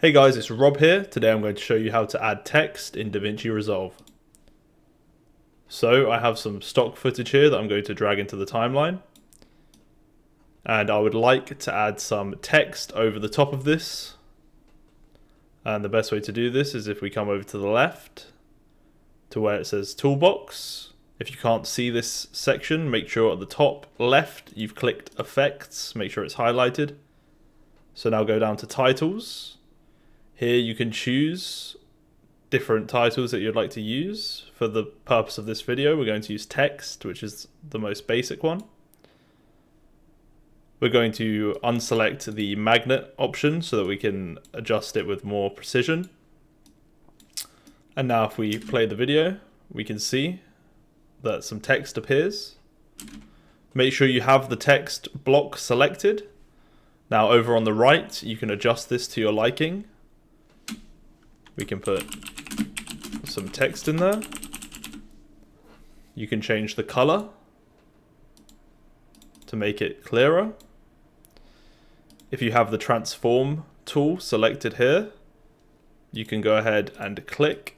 Hey guys, it's Rob here. Today I'm going to show you how to add text in Davinci Resolve. So I have some stock footage here that I'm going to drag into the timeline. And I would like to add some text over the top of this. And the best way to do this is if we come over to the left to where it says Toolbox. If you can't see this section, make sure at the top left you've clicked Effects, make sure it's highlighted. So now go down to Titles. Here you can choose different titles that you'd like to use. For the purpose of this video, we're going to use text, which is the most basic one. We're going to unselect the magnet option so that we can adjust it with more precision. And now if we play the video, we can see that some text appears. Make sure you have the text block selected. Now over on the right, you can adjust this to your liking. We can put some text in there. You can change the color to make it clearer. If you have the transform tool selected here, you can go ahead and click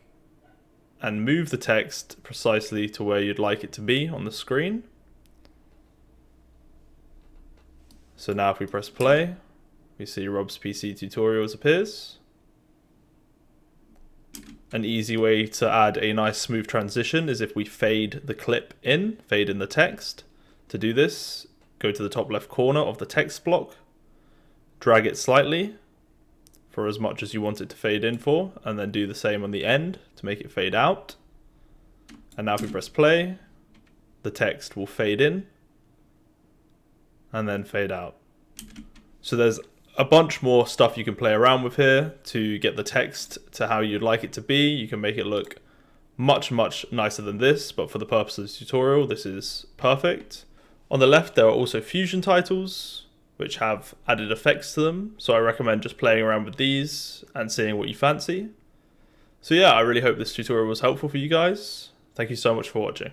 and move the text precisely to where you'd like it to be on the screen. So now if we press play, we see Rob's PC tutorials appears. An easy way to add a nice smooth transition is if we fade the clip in, fade in the text. To do this, go to the top left corner of the text block, drag it slightly for as much as you want it to fade in for, and then do the same on the end to make it fade out. And now if we press play, the text will fade in and then fade out. So there's a bunch more stuff you can play around with here to get the text to how you'd like it to be. You can make it look much nicer than this, but for the purpose of this tutorial, this is perfect. On the left, there are also fusion titles, which have added effects to them. So I recommend just playing around with these and seeing what you fancy. So yeah, I really hope this tutorial was helpful for you guys. Thank you so much for watching.